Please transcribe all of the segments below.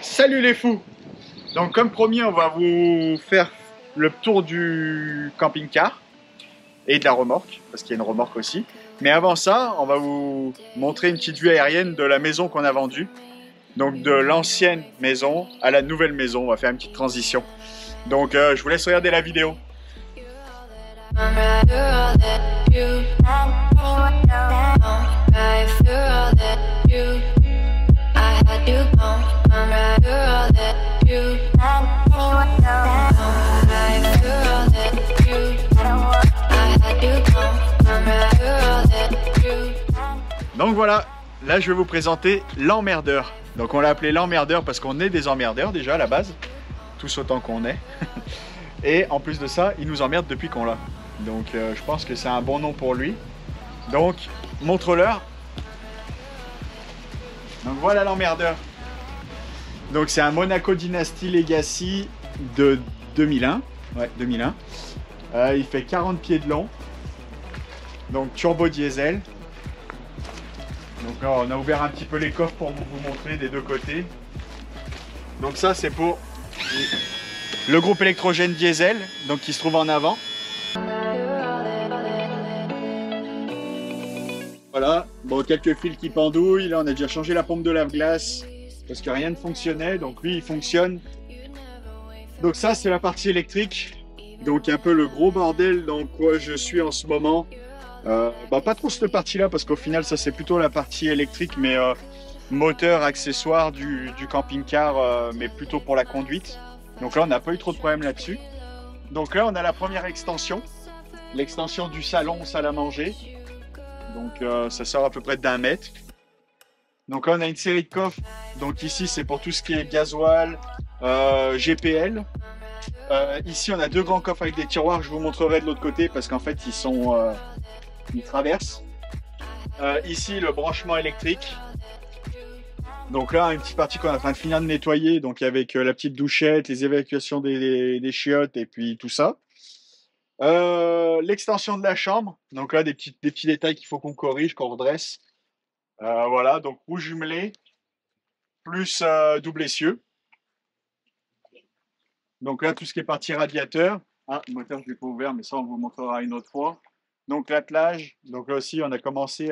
Salut les fous! Donc comme promis, on va vous faire le tour du camping-car et de la remorque, parce qu'il y a une remorque aussi. Mais avant ça, on va vous montrer une petite vue aérienne de la maison qu'on a vendue. Donc de l'ancienne maison à la nouvelle maison, on va faire une petite transition. Donc je vous laisse regarder la vidéo. Donc voilà, là je vais vous présenter l'emmerdeur. Donc on l'a appelé l'emmerdeur parce qu'on est des emmerdeurs déjà à la base, tous autant qu'on est. Et en plus de ça, il nous emmerde depuis qu'on l'a. Donc je pense que c'est un bon nom pour lui. Donc montre-leur. Donc voilà l'emmerdeur. Donc c'est un Monaco Dynasty Legacy de 2001. Ouais, 2001. Il fait 40 pieds de long. Donc turbo diesel. Donc là, on a ouvert un petit peu les coffres pour vous montrer des deux côtés. Donc ça c'est pour le groupe électrogène diesel, donc qui se trouve en avant. Voilà, bon, quelques fils qui pendouillent. Là on a déjà changé la pompe de lave-glace parce que rien ne fonctionnait, donc lui il fonctionne. Donc ça c'est la partie électrique, donc un peu le gros bordel dans quoi je suis en ce moment. Pas trop cette partie là parce qu'au final ça c'est plutôt la partie électrique, mais moteur, accessoire du camping-car, mais plutôt pour la conduite. Donc là on n'a pas eu trop de problèmes là-dessus. Donc là on a la première extension, l'extension du salon salle à manger. Donc ça sort à peu près d'1 mètre. Donc là on a une série de coffres. Donc ici c'est pour tout ce qui est gasoil, GPL. Ici on a deux grands coffres avec des tiroirs, je vous montrerai de l'autre côté parce qu'en fait ils traversent. Ici le branchement électrique. Donc là une petite partie qu'on est en train de finir de nettoyer, donc avec la petite douchette, les évacuations des chiottes et puis tout ça. L'extension de la chambre, donc là des petits détails qu'il faut qu'on corrige, qu'on redresse. Voilà, donc roue jumelée plus double essieu. Donc là tout ce qui est partie radiateur. Ah, le moteur je l'ai pas ouvert, mais ça on vous montrera une autre fois. Donc l'attelage, donc là aussi on a commencé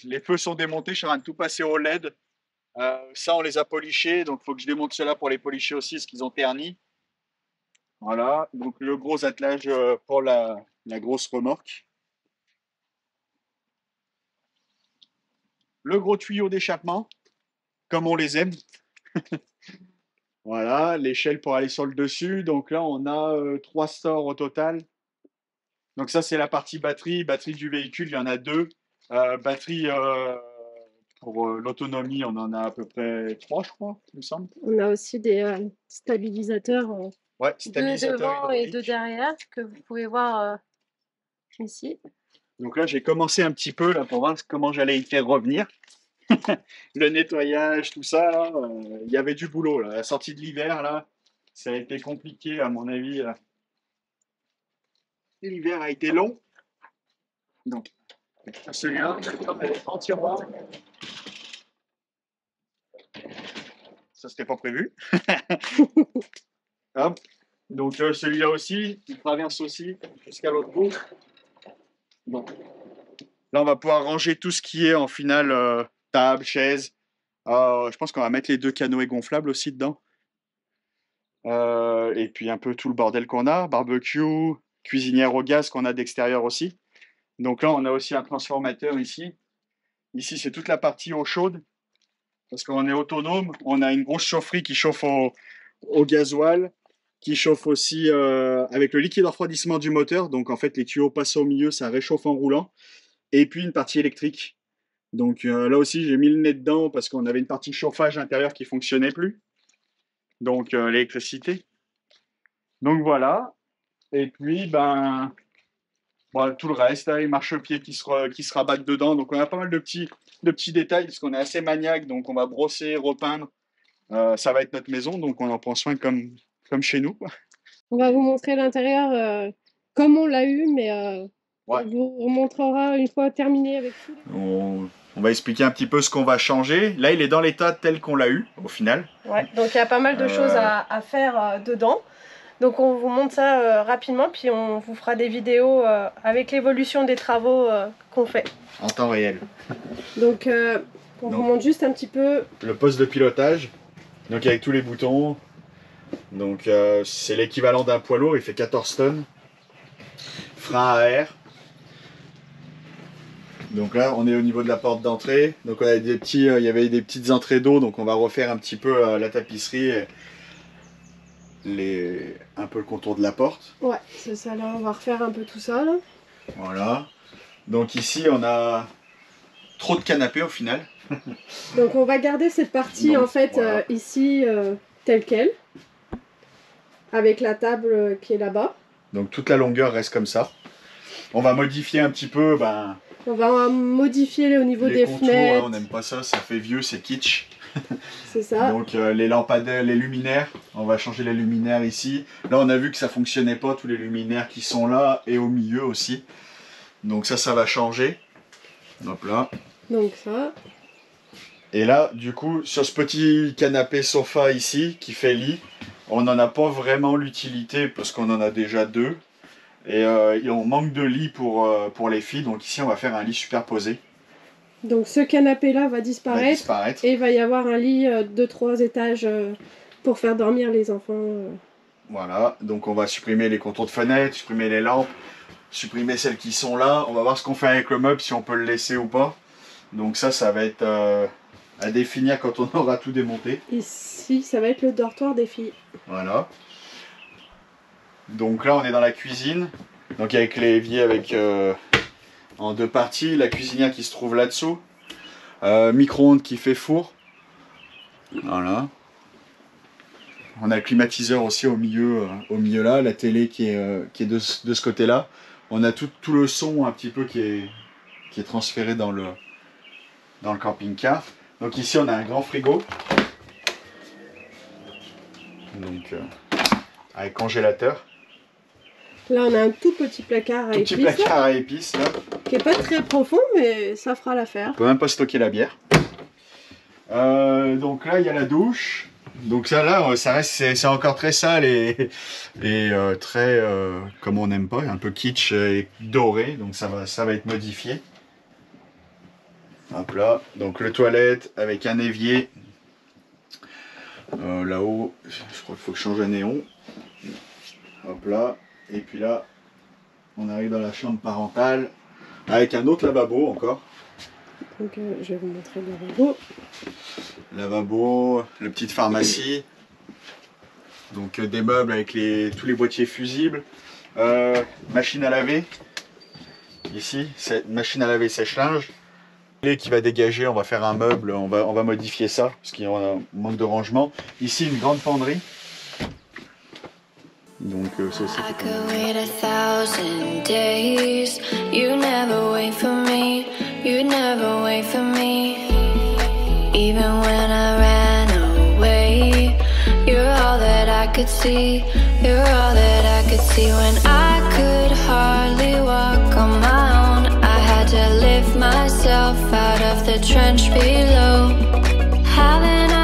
les feux sont démontés, je suis en train de tout passer au LED. Ça on les a polichés, donc il faut que je démonte cela pour les policher aussi parce qu'ils ont terni. Voilà, donc le gros attelage pour la grosse remorque. Le gros tuyau d'échappement, comme on les aime. Voilà, l'échelle pour aller sur le dessus. Donc là, on a 3 stores au total. Donc ça, c'est la partie batterie. Batterie du véhicule, il y en a 2. Batterie pour l'autonomie, on en a à peu près 3, je crois, il me semble. On a aussi des stabilisateurs Ouais, de devant et de derrière que vous pouvez voir ici. Donc là, j'ai commencé un petit peu là, pour voir comment j'allais y faire revenir. Le nettoyage, tout ça, il y avait du boulot. Là. La sortie de l'hiver, là, ça a été compliqué à mon avis. L'hiver a été long. Donc, celui-là, entièrement. Ça, c'était pas prévu. Hop. Donc, celui-là aussi, il traverse aussi jusqu'à l'autre bout. Bon. Là, on va pouvoir ranger tout ce qui est en finale table, chaise. Je pense qu'on va mettre les 2 canoës gonflables aussi dedans. Et puis un peu tout le bordel qu'on a. Barbecue, cuisinière au gaz qu'on a d'extérieur aussi. Donc là, on a aussi un transformateur ici. Ici, c'est toute la partie eau chaude. Parce qu'on est autonome. On a une grosse chaufferie qui chauffe au gasoil, qui chauffe aussi avec le liquide de refroidissement du moteur. Donc en fait, les tuyaux passent au milieu, ça réchauffe en roulant. Et puis une partie électrique. Donc là aussi, j'ai mis le nez dedans parce qu'on avait une partie chauffage intérieur qui fonctionnait plus. Donc l'électricité. Donc voilà. Et puis tout le reste, là, les marchepieds qui se rabattent dedans. Donc on a pas mal de petits détails parce qu'on est assez maniaque. Donc on va brosser, repeindre. Ça va être notre maison, donc on en prend soin comme chez nous, quoi. On va vous montrer l'intérieur comme on l'a eu, mais Ouais. on vous montrera une fois terminé avec tout. On va expliquer un petit peu ce qu'on va changer. Là, il est dans l'état tel qu'on l'a eu, au final. Ouais, donc il y a pas mal de choses à faire dedans. Donc on vous montre ça rapidement, puis on vous fera des vidéos avec l'évolution des travaux qu'on fait. En temps réel. Donc on vous montre juste un petit peu... Le poste de pilotage, donc avec tous les boutons. Donc c'est l'équivalent d'un poids lourd, il fait 14 tonnes. Frein à air. Donc là, on est au niveau de la porte d'entrée. Donc on a des petits, il y avait des petites entrées d'eau, donc on va refaire un petit peu la tapisserie, et un peu le contour de la porte. Ouais, c'est ça là, on va refaire un peu tout ça là. Voilà. Donc ici, on a trop de canapés au final. Donc on va garder cette partie donc, en fait voilà. Ici telle quelle, avec la table qui est là-bas. Donc toute la longueur reste comme ça. On va modifier un petit peu. On va modifier au niveau des contours, fenêtres. On n'aime pas ça, ça fait vieux, c'est kitsch. C'est ça. Donc les lampadaires, les luminaires, on va changer les luminaires ici. Là on a vu que ça fonctionnait pas, tous les luminaires qui sont là et au milieu aussi. Donc ça va changer. Hop là. Donc ça. Et là du coup sur ce petit canapé sofa ici qui fait lit, on n'en a pas vraiment l'utilité parce qu'on en a déjà deux. Et on manque de lit pour les filles, donc ici on va faire un lit superposé. Donc ce canapé là va disparaître. Et il va y avoir un lit de 3 étages pour faire dormir les enfants. Voilà, donc on va supprimer les contours de fenêtre, supprimer les lampes, supprimer celles qui sont là. On va voir ce qu'on fait avec le meuble, si on peut le laisser ou pas. Donc ça va être à définir quand on aura tout démonté. Ici ça va être le dortoir des filles. Voilà. Donc là on est dans la cuisine, donc avec l'évier avec en 2 parties, la cuisinière qui se trouve là-dessous, micro-ondes qui fait four, voilà. On a le climatiseur aussi au milieu là, la télé qui est de ce côté-là. On a tout le son un petit peu qui est transféré dans le camping-car. Donc ici on a un grand frigo, donc avec congélateur. Là, on a un tout petit placard à épices. Petit placard à épices, là. Qui n'est pas très profond, mais ça fera l'affaire. On peut même pas stocker la bière. Donc là, il y a la douche. Donc ça, là, ça reste, c'est encore très sale et très, comme on n'aime pas, un peu kitsch et doré. Donc ça va être modifié. Hop là. Donc le toilette avec un évier. Là-haut, je crois qu'il faut que je change un néon. Hop là. Et puis là, on arrive dans la chambre parentale avec un autre lavabo encore. Donc je vais vous montrer le lavabo. Lavabo, la petite pharmacie. Donc des meubles avec tous les boîtiers fusibles. Machine à laver. Ici, c'est machine à laver sèche-linge. Qui va dégager, on va faire un meuble, on va modifier ça parce qu'il y a un manque de rangement. Ici, une grande penderie. Donc ça aussi c'est pas myself out of the trench below. Having